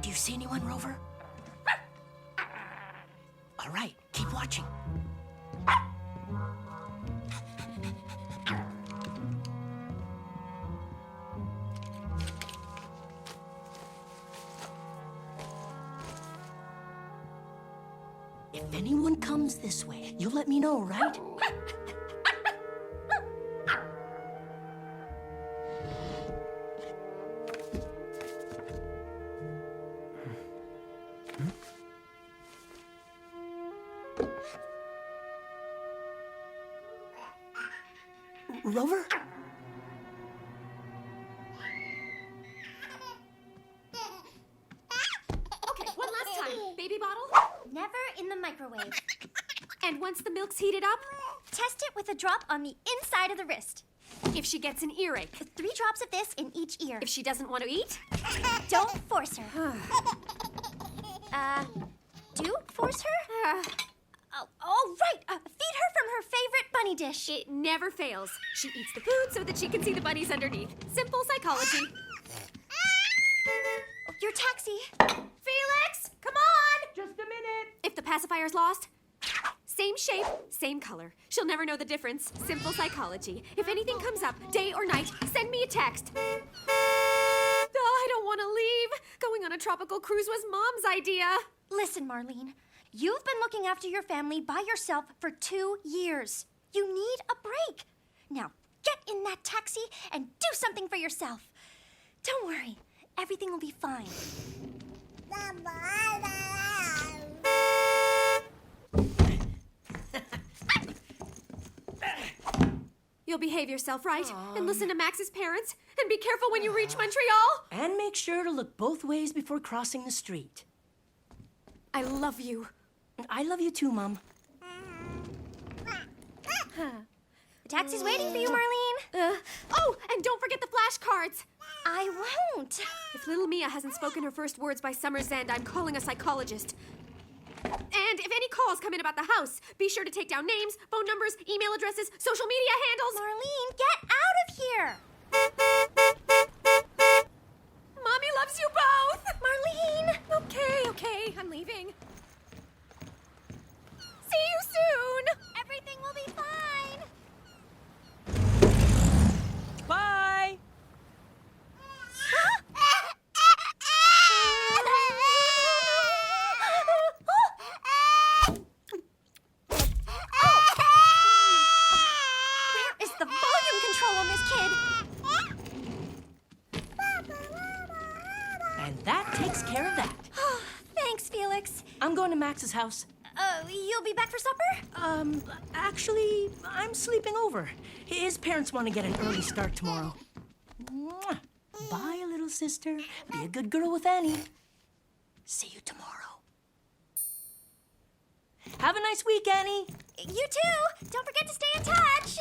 Do you see anyone, Rover? All right, keep watching. If anyone comes this way, you'll let me know, right? Rover? Okay, one last time. Baby bottle? Never in the microwave. And once the milk's heated up, Test it with a drop on the inside of the wrist. if she gets an earache, 3 drops of this in each ear. if she doesn't want to eat, Don't force her. Do force her? Oh, right. Feed her from her favorite bunny dish. it never fails. She eats the food so that she can see the bunnies underneath. Simple psychology. Your taxi. Felix, come on! Just a minute. If the pacifier's lost, same shape, same color. She'll never know the difference. Simple psychology. If anything comes up, day or night, send me a text. I don't want to leave. Going on a tropical cruise was Mom's idea. Listen, Marlene. You've been looking after your family by yourself for 2 years. You need a break. Now, get in that taxi and do something for yourself. Don't worry. Everything will be fine. You'll behave yourself, right? And listen to Max's parents? And be careful when you reach Montreal? And make sure to look both ways before crossing the street. I love you. I love you too, Mom. The taxi's waiting for you, Marlene. Oh, and don't forget the flashcards. I won't. If little Mia hasn't spoken her first words by summer's end, I'm calling a psychologist. And if any calls come in about the house, be sure to take down names, phone numbers, email addresses, social media handles. Marlene, get out of here. Mommy loves you both. Marlene. Okay, I'm leaving. See you soon. Everything will be fine. Bye! Where is the volume control on this kid? And that takes care of that. Thanks, Felix. I'm going to Max's house. You'll be back for supper? Actually, I'm sleeping over. His parents want to get an early start tomorrow. Mwah. Bye, little sister. Be a good girl with Annie. See you tomorrow. Have a nice week, Annie. You too. Don't forget to stay in touch.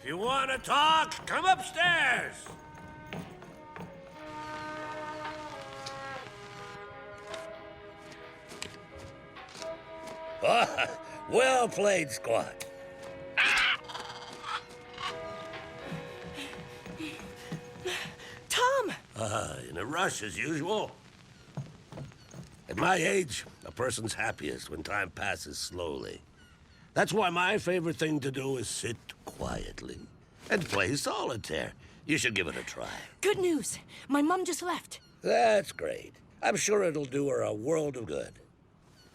If you want to talk, come upstairs. Well played, squad. Tom! In a rush, as usual. At my age, a person's happiest when time passes slowly. That's why my favorite thing to do is sit quietly and play solitaire. You should give it a try. Good news. My mom just left. That's great. I'm sure it'll do her a world of good.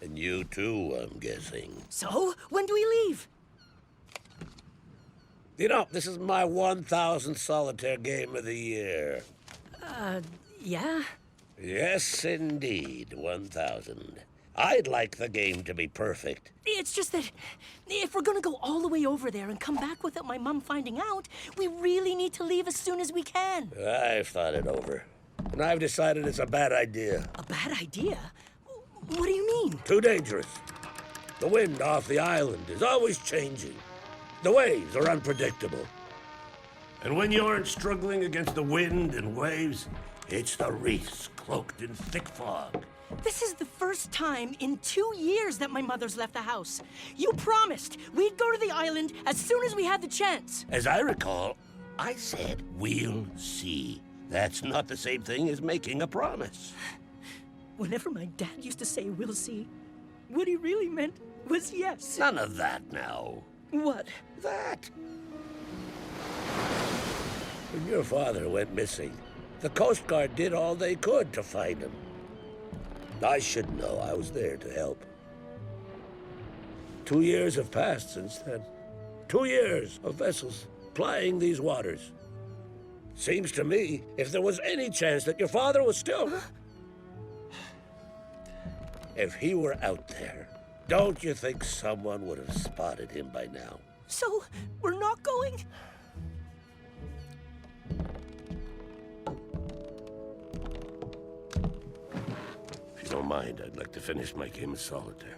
And you too, I'm guessing. So, when do we leave? You know, this is my 1,000th solitaire game of the year. Yeah? Yes, indeed, 1,000. I'd like the game to be perfect. It's just that if we're gonna go all the way over there and come back without my mom finding out, we really need to leave as soon as we can. I've thought it over, and I've decided it's a bad idea. A bad idea? What do you mean? Too dangerous. The wind off the island is always changing. The waves are unpredictable. And when you aren't struggling against the wind and waves, it's the reefs cloaked in thick fog. This is the first time in 2 years that my mother's left the house. You promised we'd go to the island as soon as we had the chance. As I recall, I said, we'll see. That's not the same thing as making a promise. Whenever my dad used to say, we'll see, what he really meant was yes. None of that now. What? That. When your father went missing, the Coast Guard did all they could to find him. I should know. I was there to help. 2 years have passed since then. 2 years of vessels plying these waters. Seems to me, if there was any chance that your father was still... If he were out there, don't you think someone would have spotted him by now? So, we're not going? If you don't mind, I'd like to finish my game of solitaire.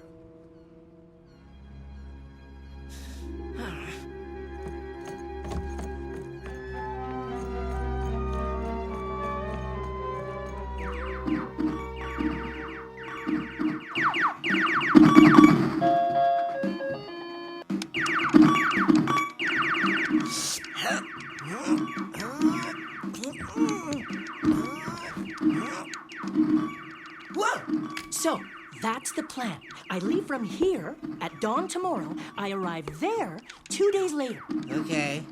So, that's the plan. I leave from here at dawn tomorrow. I arrive there 2 days later. Okay.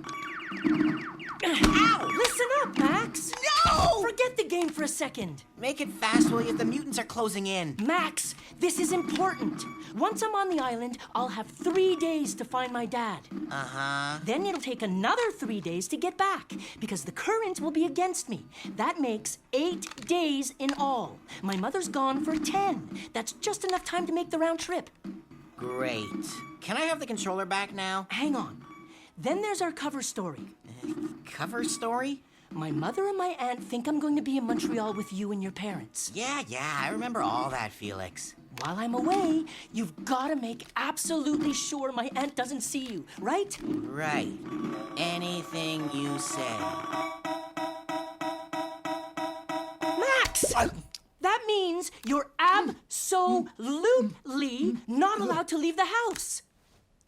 Ow! Listen up, Max! No! Forget the game for a second. Make it fast, will you? The mutants are closing in. Max, this is important. Once I'm on the island, I'll have 3 days to find my dad. Uh-huh. Then it'll take another 3 days to get back, because the current will be against me. That makes 8 days in all. My mother's gone for 10. That's just enough time to make the round trip. Great. Can I have the controller back now? Hang on. Then there's our cover story. Cover story? My mother and my aunt think I'm going to be in Montreal with you and your parents. Yeah, I remember all that, Felix. While I'm away, you've got to make absolutely sure my aunt doesn't see you, right? Right. Anything you say. Max! That means you're absolutely not allowed to leave the house.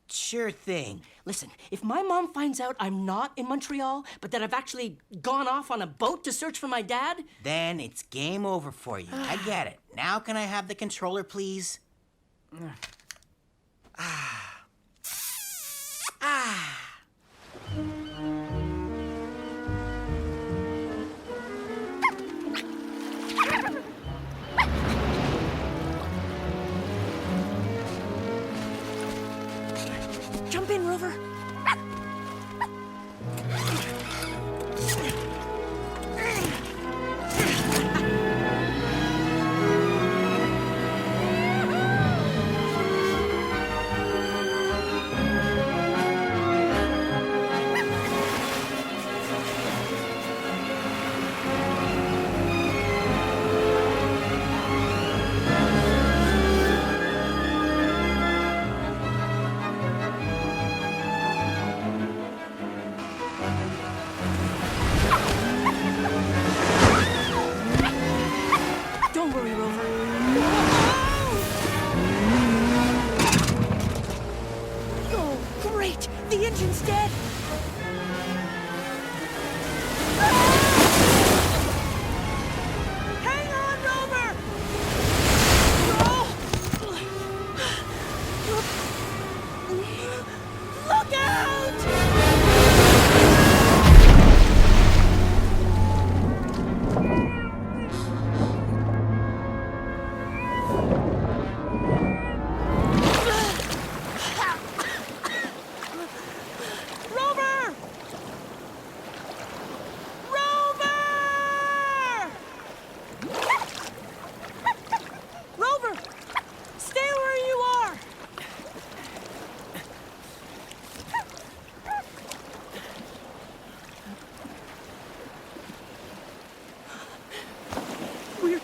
Sure thing. Listen, if my mom finds out I'm not in Montreal, but that I've actually gone off on a boat to search for my dad... Then it's game over for you. I get it. Now can I have the controller, please? Jump in, Rover.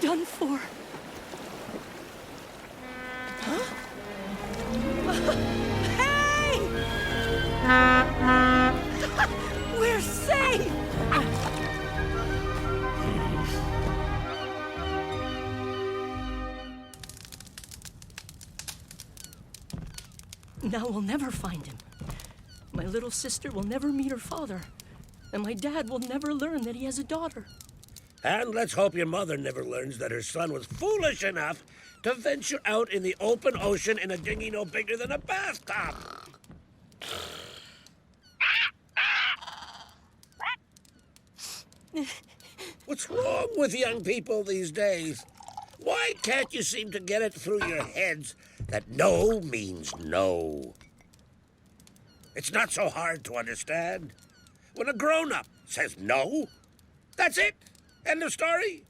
done for? Huh? Hey! We're safe! Now we'll never find him. My little sister will never meet her father. And my dad will never learn that he has a daughter. And let's hope your mother never learns that her son was foolish enough to venture out in the open ocean in a dinghy no bigger than a bathtub. What's wrong with young people these days? Why can't you seem to get it through your heads that no means no? It's not so hard to understand. When a grown-up says no, that's it. End of story.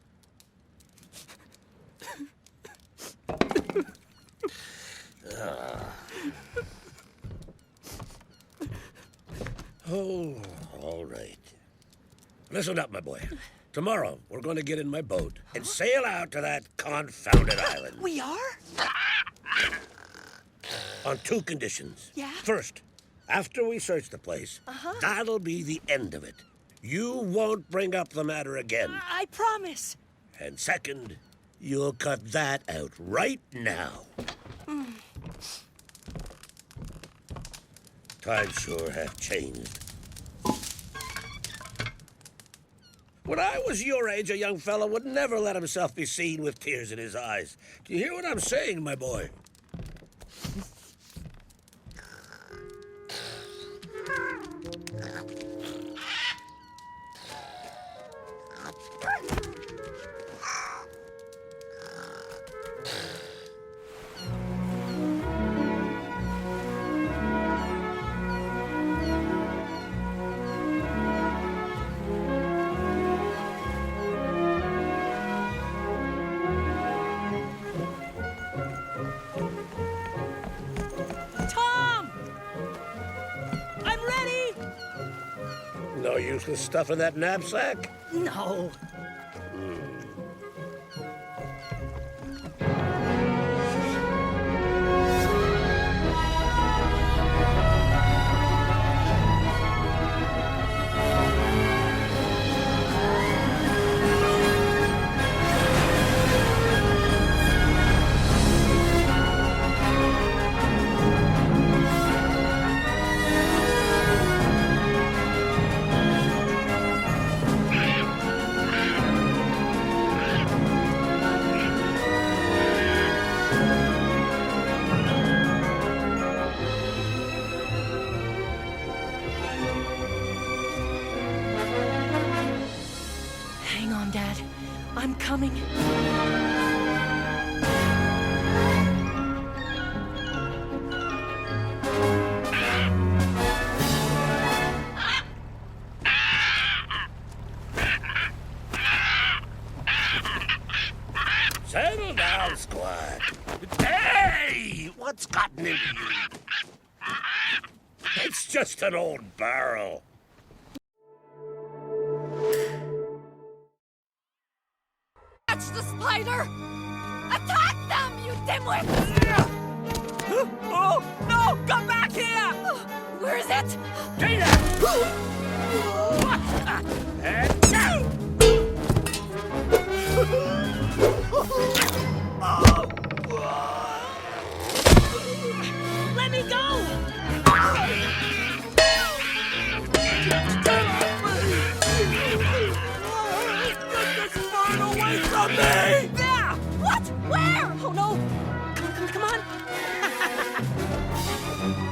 Oh, all right. Listen up, my boy. Tomorrow, we're going to get in my boat and sail out to that confounded island. We are? On two conditions. Yeah? First, after we search the place, that'll be the end of it. You won't bring up the matter again. I promise. And second, you'll cut that out right now. Times sure have changed. When I was your age, a young fellow would never let himself be seen with tears in his eyes. Do you hear what I'm saying, my boy? Tom! I'm ready! No useless stuff in that knapsack? No. Hang on, Dad. I'm coming. Settle down, squad. Hey! What's gotten into you? It's just an old barrel. Catch the spider! Attack them, you dimwits! Oh, no! Come back here! Where is it? And now! Let me go! Get this bird away from me! There! What? Where? Oh, no. Come on.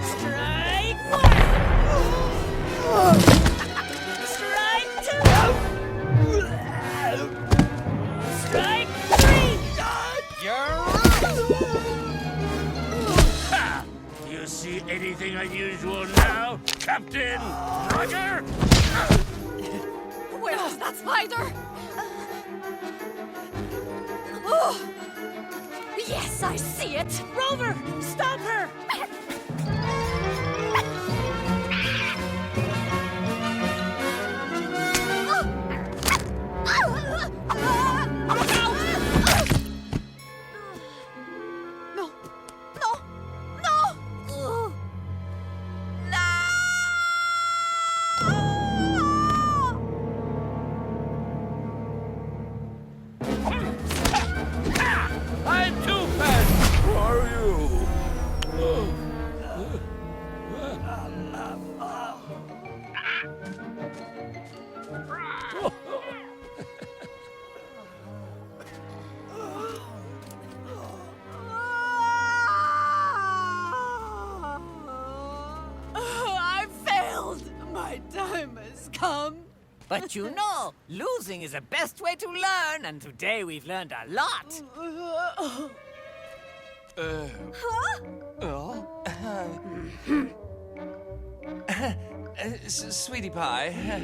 Strike one! Strike two! Strike three! Ha! You see anything unusual now, Captain? Roger? Where is that spider? Oh! Yes, I see it! Rover, stop her! Look out! I failed. My time has come. But you know, losing is the best way to learn, and today we've learned a lot. Sweetie pie.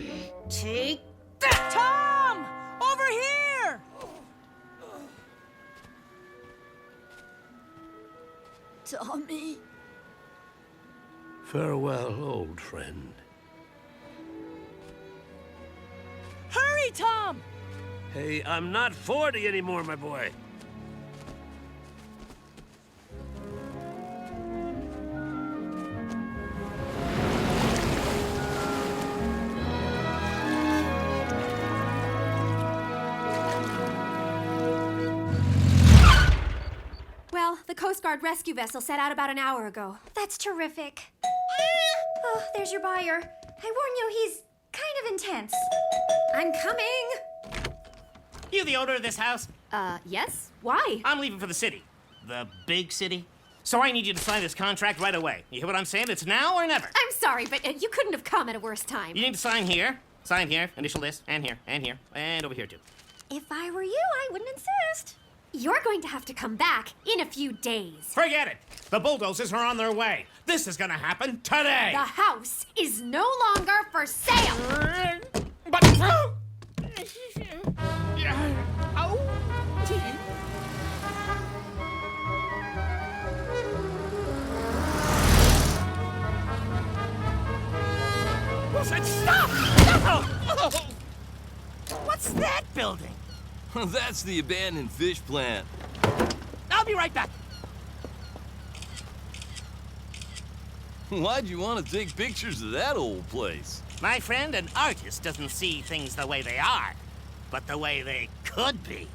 Take that, Tom! Over here! Tommy. Farewell, old friend. Hurry, Tom! Hey, I'm not 40 anymore, my boy. Well, the Coast Guard rescue vessel set out about an hour ago. That's terrific. Oh, there's your buyer. I warn you, he's kind of intense. I'm coming! You the owner of this house? Yes? Why? I'm leaving for the city. The big city. So I need you to sign this contract right away. You hear what I'm saying? It's now or never. I'm sorry, but you couldn't have come at a worse time. You need to sign here, initial this, and here, and over here too. If I were you, I wouldn't insist. You're going to have to come back in a few days. Forget it! The bulldozers are on their way. This is gonna happen today! The house is no longer for sale! But... Stop! What's that building? That's the abandoned fish plant. I'll be right back. Why'd you want to take pictures of that old place? My friend, an artist doesn't see things the way they are, but the way they could be.